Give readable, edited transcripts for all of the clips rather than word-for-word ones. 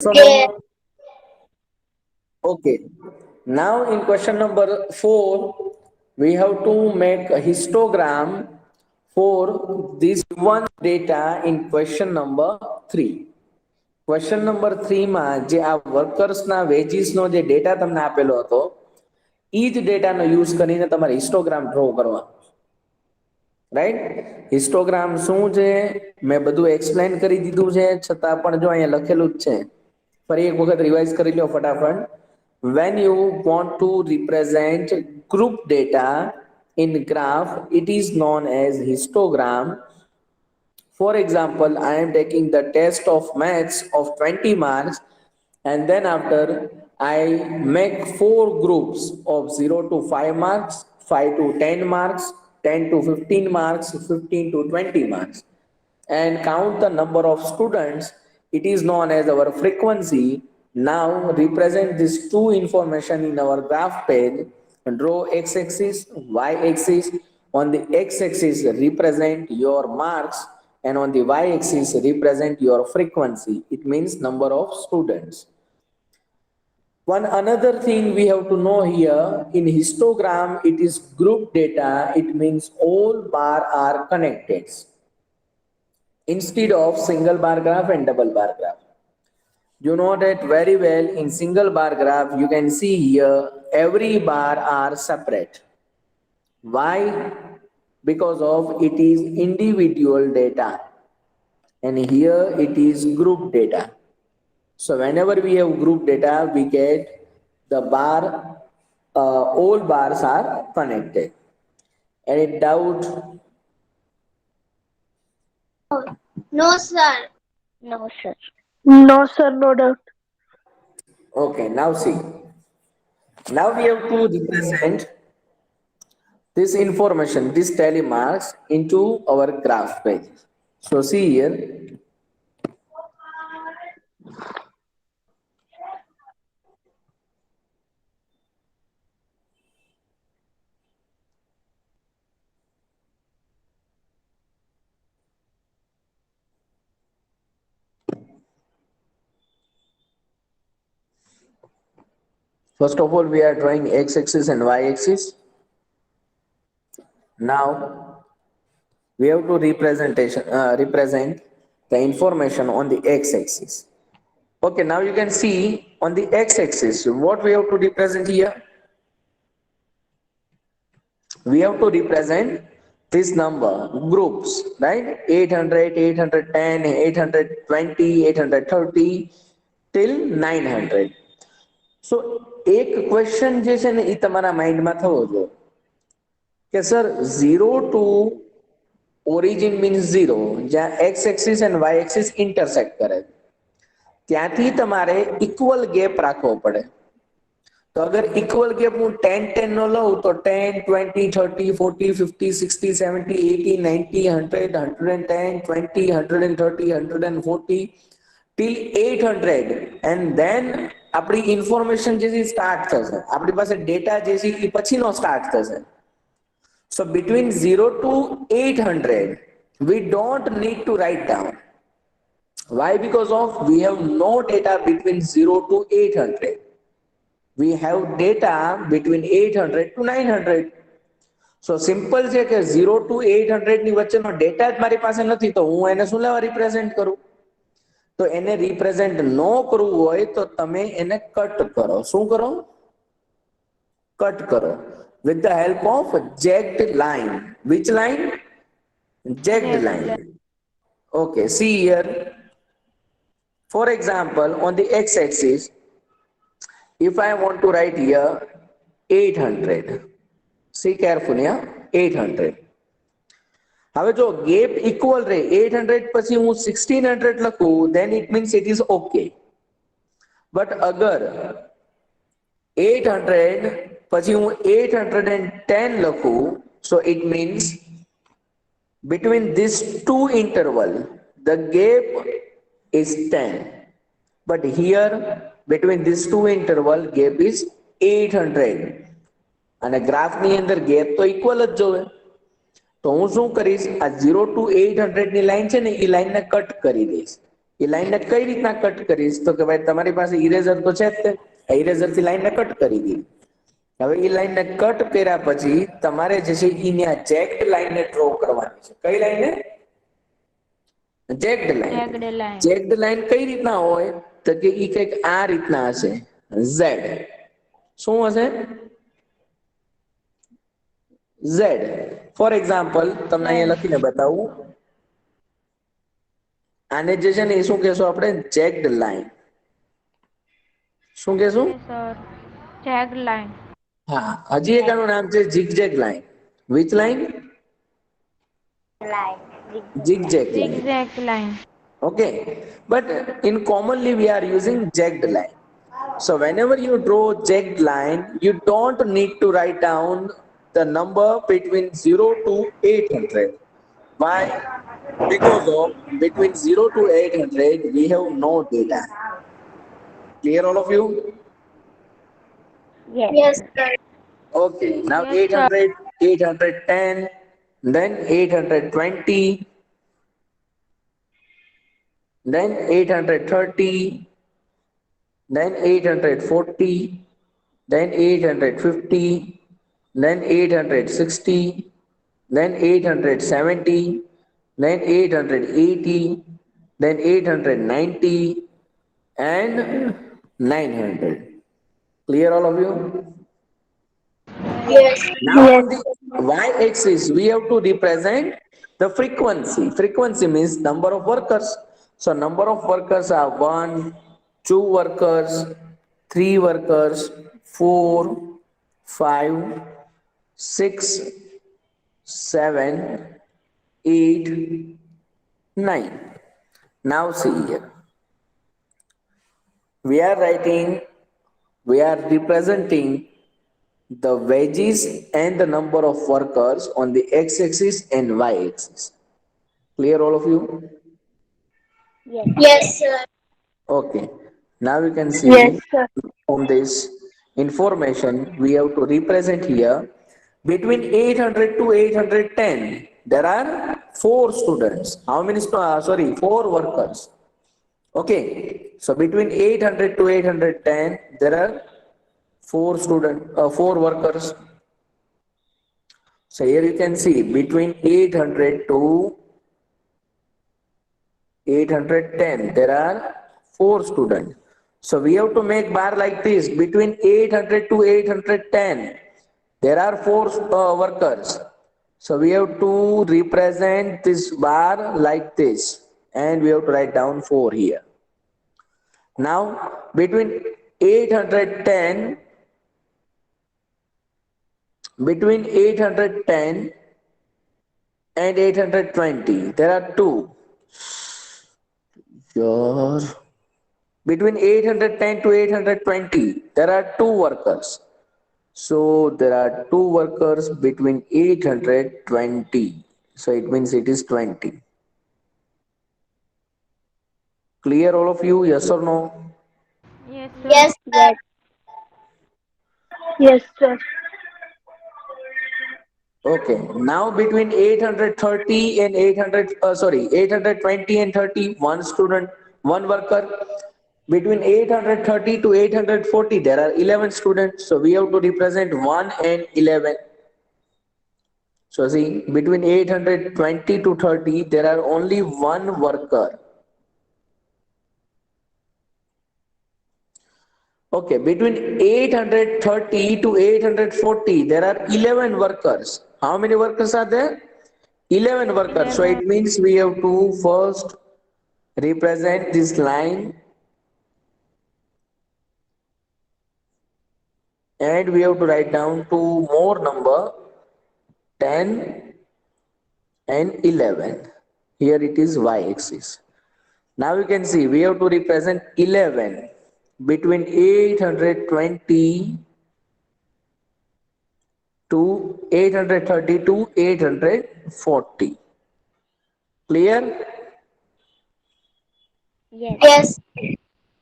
So now, okay. Now in question number 4, we have to make a histogram for this one data in question number 3. Question number 3 માં જે આ વર્કર્સના વેજીસનો જે data તમને આપેલો હતો ઈ જ ડેટાનો યુઝ કરીને તમારે હિસ્ટોગ્રામ ડ્રો કરવાનો, રાઈટ? હિસ્ટોગ્રામ શું છે મેં બધું એક્સપ્લેન કરી દીધું છે, છતાં પણ જો અહીંયા લખેલું જ છે, ફરી એક વખત રિવાઇઝ કરી લો ફટાફટ. When you want to represent group data in graph, it is known as histogram. For example, I am taking the test of maths of 20 marks, and then after I make 4 groups of 0 to 5 marks, 5 to 10 marks, 10 to 15 marks, 15 to 20 marks, and count the number of students. It is known as our frequency. Now represent these two information in our graph page. Draw x-axis, y-axis. On the x-axis represent your marks, and on the y-axis represent your frequency. It means number of students. One another thing we have to know here, in histogram it is group data. It means all bar are connected instead of single bar graph and double bar graph. You know that very well. In single bar graph you can see here every bar are separate. Why? Because of it is individual data, and here it is group data. So whenever we have group data, we get the bar, all bars are connected. Any doubt? No, sir. No, sir. No, sir, no doubt. Okay, now see. Now we have to represent this information, this tally marks, into our graph page. So see here. First of all, we are drawing x-axis and y-axis. Now we have to represent the information on the x-axis. Okay, now you can see on the x-axis what we have to represent here. We have to represent this number groups, right? 800, 810, 820, 830 till 900. So એક question જે છે ને એ તમારા માઇન્ડમાં થવો જોઈએ કે sir 0 two origin means 0, જ્યાં x axis and y axis intersect કરે ત્યાંથી તમારે ઇક્વલ ગેપ રાખવો પડે. તો અગર ઇક્વલ ગેપ હું 10 10 નો લઉં તો 10 20 30 40 50 60 70 80 90 100 110 20 130 140 till 800, and then આપણી ઇન્ફોર્મેશન જે છે સ્ટાર્ટ થશે, આપણી પાસે ડેટા જે છે એ પછીનો સ્ટાર્ટ થશે. So between 0 to 800 we don't need to write down. Why? Because of we have no data between 0 to 800. We have data between 800 to 900. So simple છે કે 0 to 800 ની વચ્ચેનો ડેટા જ મારી પાસે નથી, તો હું એને શું લેવા રિપ્રેઝેન્ટ કરું? તો એને રિપ્રેઝેન્ટ ન કરવું હોય તો તમે એને કટ કરો. શું કરો? કટ કરો with the help of jagged line. Which line? Jagged line. Okay, see here. For example, on the x-axis, if I want to write here 800, see carefully, 800. હવે જો ગેપ ઇક્વલ રહે 800 પછી હું 1600 લખું, then it means it is okay. But અગર 800 પછી હું 810 લખું, so it means between these two interval the gap is 10, but here between these two interval gap is 800, અને ગ્રાફ ની અંદર ગેપ તો ઇક્વલ જ જોવે. તો હું શું કરીશ, આ 0 to 800 ની લાઈન છે ને એ લાઈન ને કટ કરી દઈશ. એ લાઈનને કઈ રીતના કટ કરીશ તો કે ભાઈ તમારી પાસે ઇરેઝર તો છે જ તે, ઇરેઝર થી લાઈનને કટ કરી દીધી. હવે એ લાઈનને કટ કર્યા પછી તમારે જે છે ઈ જેક્ડ લાઈનને ડ્રો કરવાની છે. કઈ લાઈનને? જેક્ડ લાઈન. Jagged line. જેક્ડ લાઈન કઈ રીતના હોય તો કે ઈ કંઈક આ રીતના હશે. ઝેડ શું હશે? ઝેડ. ફોર એક્ઝામ્પલ તમને અહીંયા લખીને બતાવું. આને જે છે ને એ શું કહેશું આપણે? જેક્ડ લાઈન. શું કહેશું? Yes, sir. Jagged line. હા, હજી એક આનું નામ છે zigzag line. Which line? Zigzag line. Zigzag line. Okay, but in commonly we are using jagged line. So whenever you draw jagged line, you don't need to write down the number between 0 to 800. Why? Because of between 0 to 800 we have no data. Clear all of you? Yes, sir. Okay, now Yes, sir. 800, 810, then 820, then 830, then 840, then 850, then 860, then 870, then 880, then 890, and 900. Clear all of you? Yes. Now on the y-axis, we have to represent the frequency. Frequency means number of workers. So number of workers are 1, 2 workers, 3 workers, 4, 5, 6, 7, 8, 9. Now see here. We are representing the wages and the number of workers on the x-axis and y-axis. Clear all of you? Yes, sir. Okay. Now you can see Yes, sir. from this information we have to represent here between 800 to 810 there are 4 students. How many? 4 workers. Okay. So between 800 to 810 there are 4 workers. So here you can see between 800 to 810 there are 4 students. So we have to make bar like this. Between 800 to 810 there are 4 workers. So we have to represent this bar like this, and we have to write down 4 here. Now between 810 and 820 there are 2. Sure. Between 810 to 820 there are 2 workers. So there are 2 workers between 820. So it means it is 20. Clear all of you? Yes or no? Yes, sir. Yes, sir. Yes, sir. Okay. Now between 830 and 820 and 30, 1 student, 1 worker. Between 830 to 840 there are 11 students. So we have to represent 1 and 11. So see, between 820 to 30 there are only 1 worker. Okay, between 830 to 840 there are 11 workers. How many workers are there? 11 workers. So it means we have to first represent this line, and we have to write down 2 more number, 10 and 11. Here it is y-axis. Now you can see we have to represent 11 between 820 to 830 to 840. Clear? Yes.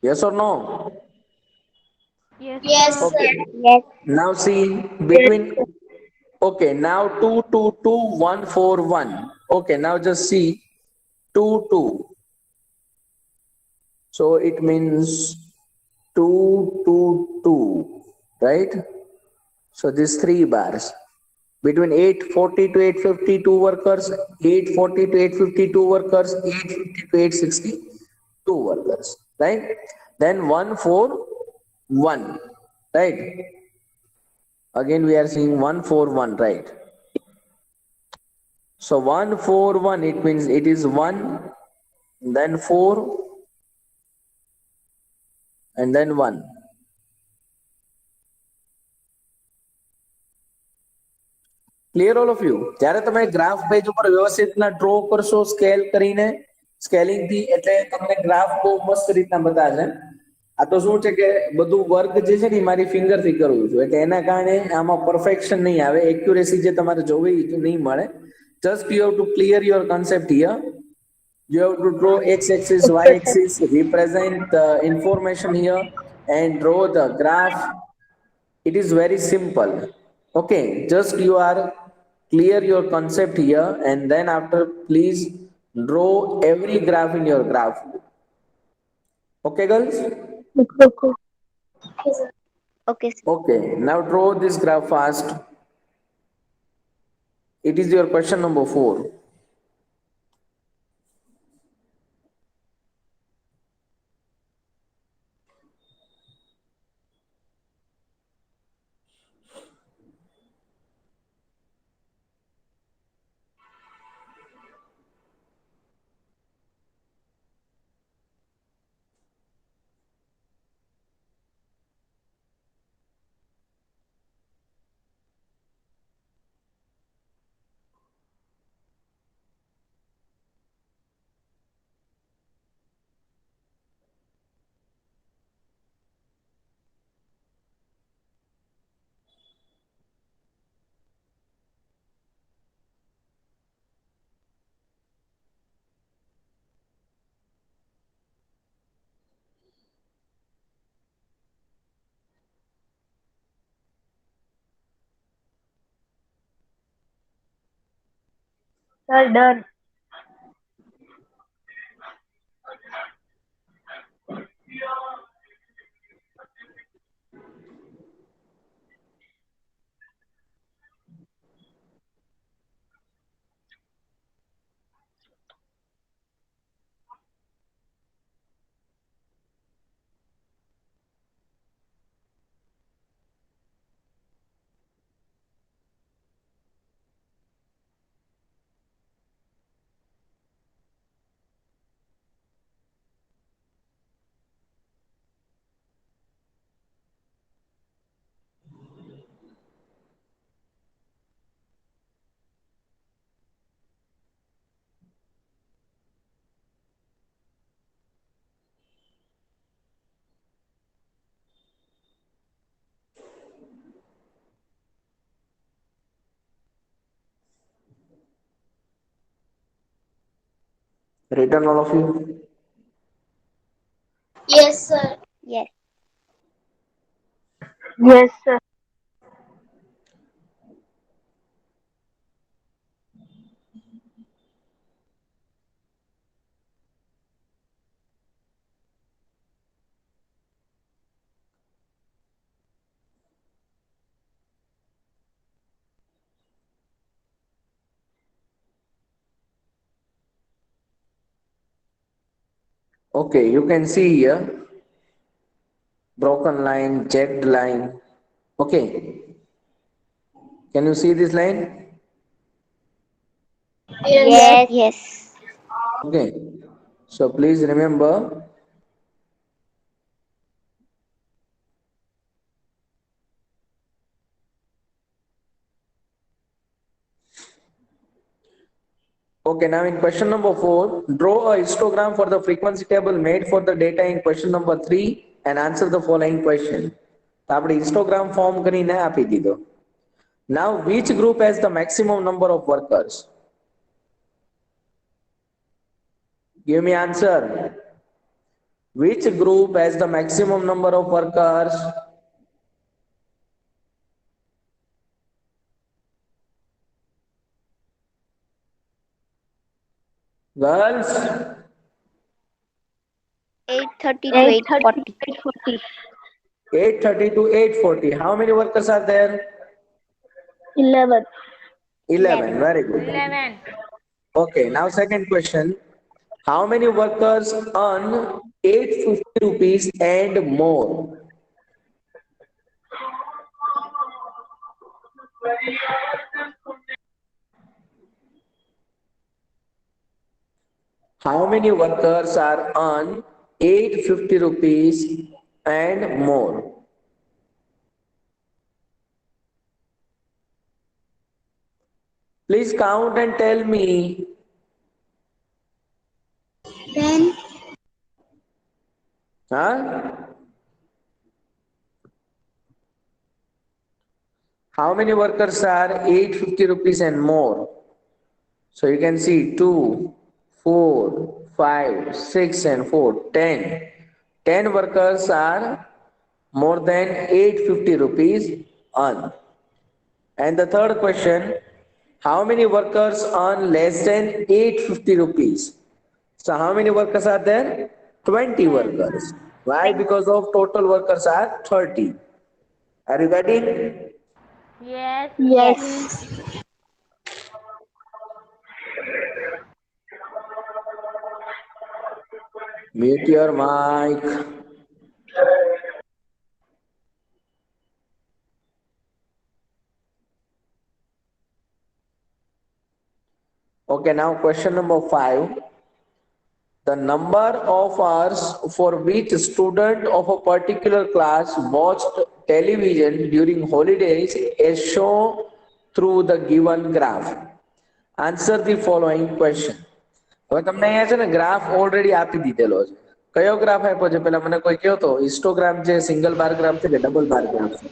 Yes or no? Yes, Yes, sir. sir. Yes. Now see between, okay, now 2 2 2 1 4 1. Okay, now just see 2 2. So it means 2 2 2, right? So these 3 bars between 840 to 852 workers, 840 to 852 workers, 850 to 862 workers, right? Then 141, right? Again we are seeing 141, right? So 141, it means it is 1, then 4, and then 1. Clear all of you? જ્યારે તમે graph page ઉપર વ્યવસ્થિત રીતના draw કરશો scale કરીને, scaling થી, એટલે તમને ગ્રાફ બહુ મસ્ત રીતના બતાશે. આ તો શું છે કે બધું વર્ક જે છે ને મારી ફિંગર થી કરું છું, એટલે એના કારણે આમાં પરફેક્શન નહીં આવે, એક્યુરેસી જે તમારે જોવી નહીં મળે. Just you have to clear your concept here. You have to draw x-axis, Okay, sir. y-axis, represent the information here, and draw the graph. It is very simple. Okay, just you are clear your concept here, and then after please draw every graph in your graph. Okay, girls? Okay. Okay, sir. Okay, sir. Okay, now draw this graph fast. It is your question number 4. Sir, done. Written all of you? Yes, sir. Yes. Yes, sir. Okay, you can see here broken line, jagged line. Okay, can you see this line? Yes. Yes. Okay, so please remember, okay, now in question number 4, draw a histogram for the frequency table made for the data in question number 3 and answer the following question. તો આપણે histogram form કરીને આપી દીધો. Now which group has the maximum number of workers? Give me answer. Which group has the maximum number of workers? Girls? 8:30 to 8:30 8:40. 8:40. 8:30 to 8:40. How many workers are there? 11. 11. 11. Very good. 11. Okay, now second question. How many workers earn 850 rupees and more? How many workers are earn 850 rupees and more? Please count and tell me. 10. Huh? How many workers are 850 rupees and more? So you can see 2, 4, 5, 6, and 4, 10. 10 workers are more than 850 rupees earn. And the third question, how many workers earn less than 850 rupees? So how many workers are there? 20 10. workers. Why? Because of total workers are 30. Are you getting? Yes. Yes. Yes. Mute your mic. Okay, now question number 5. The number of hours for which student of a particular class watched television during holidays is shown through the given graph. Answer the following question. હવે તમને અહીંયા છે ને graph already આપી દીધેલો છે. કયો graph આપ્યો છે પેલા મને કોઈ કહો તો? હિસ્ટોગ્રામ છે, સિંગલ બાર ગ્રાફ છે કે ડબલ બાર ગ્રાફ છે?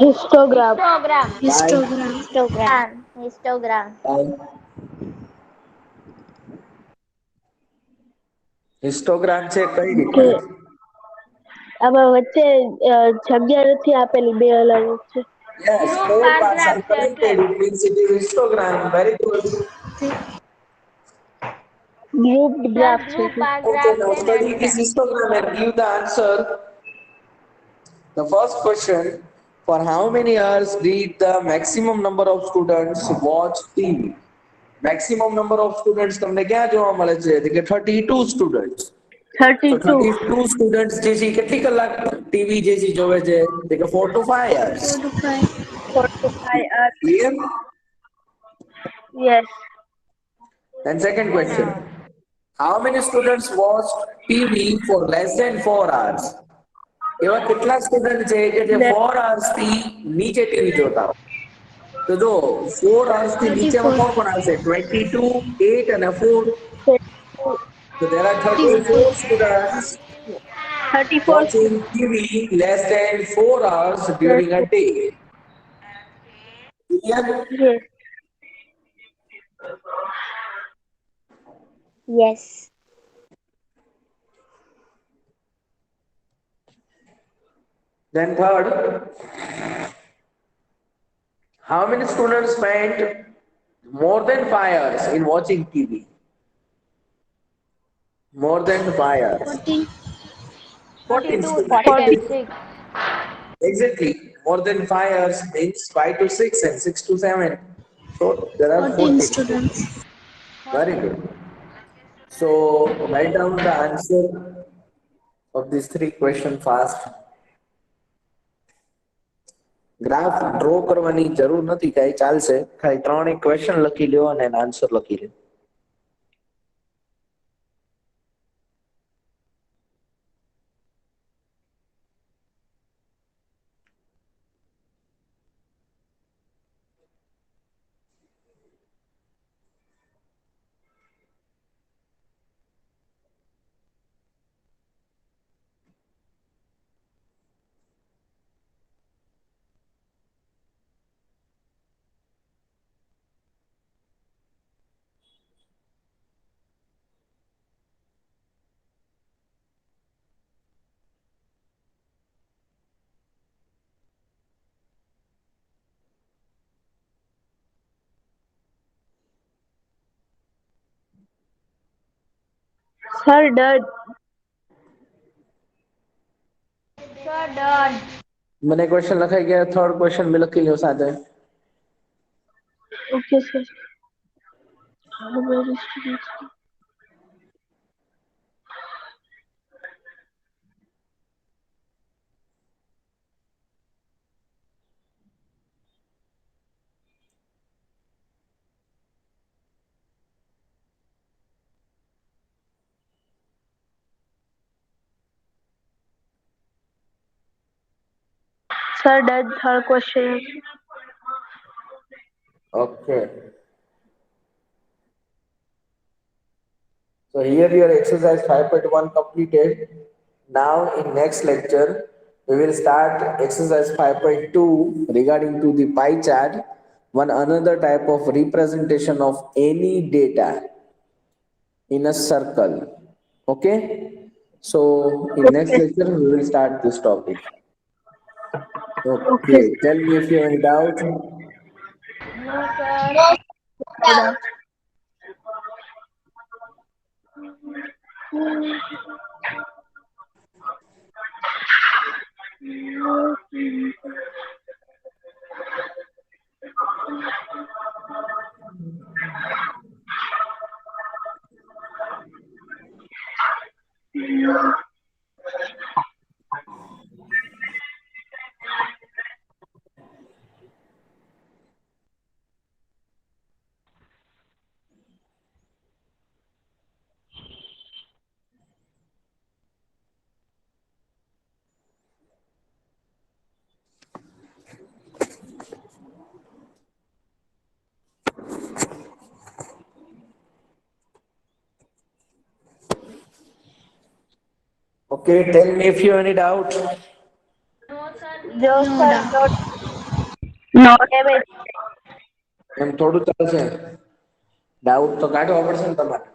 Histogram. Histogram. Histogram. Histogram. Histogram. Histogram છે કઈ કે રીતે? આમાં વચ્ચે જગ્યા નથી આપેલી, બે અલગ છે. Yes, Group four bar parts are graph છે એટલે. connected. It means it is histogram. Very good. Group sir graph છે. ગ્રુપ બાર Okay, ગ્રાફ now છે ને study એટલે. this histogram and give the answer. The first question, for how many hours did the maximum number of students watch TV? Maximum number of students તમને ક્યાં જોવા મળે છે? કે 32 students. So 32. 32 students જે છે કેટલી કલાક ટીવી જે છે જોવે છે? કે 4 to 5 hours. 4 to 5. 45 hours. Clear? Yes. Then second 10 question. hours. How many students watched TV for less than 4 hours? એવા કેટલા સ્ટુડન્ટ છે કે જે 4 hours થી નીચે ટીવી જોતા હોય? તો જો 4 hours થી નીચેમાં 34. કોણ કોણ આવશે? 22, 8 અને 4. So there are 34 34. students 34. watching TV less than 4 hours during a day. Clear? Yes. Yes. Then third, how many students spent more than 5 hours in watching TV? More than 5 hours. 40. 14 42, students. 6 and 40. 6. Exactly. More than 5 hours means 5 to 6 and 6 to 7. So there are 14 14 students. students. Very good. So write down the answer of these three questions fast. Graph draw કરવાની જરૂર નથી, કાંઈ ચાલશે. ખાલી ત્રણ question લખી લ્યો અને આન્સર લખી લ્યો. Sir, done. Sir, done. મને ક્વેશ્ચન લખાઈ ગયા, થર્ડ ક્વેશ્ચન મેં લખી લ્યો સાથે. Okay sir. Hardware students. Sir, that third question. Okay. So here your exercise 5.1 completed. Now in next lecture, we will start exercise 5.2 regarding to the pie chart, one another type of representation of any data in a circle. Okay. So in next lecture, we will start this topic. Okay. Tell me if you have any doubt. No, sir. Okay. Tell me if you have any doubt. No, sir, not. Damage. એમ થોડું ચાલશે. Doubt તો કાઢવા પડશે ને તમારે.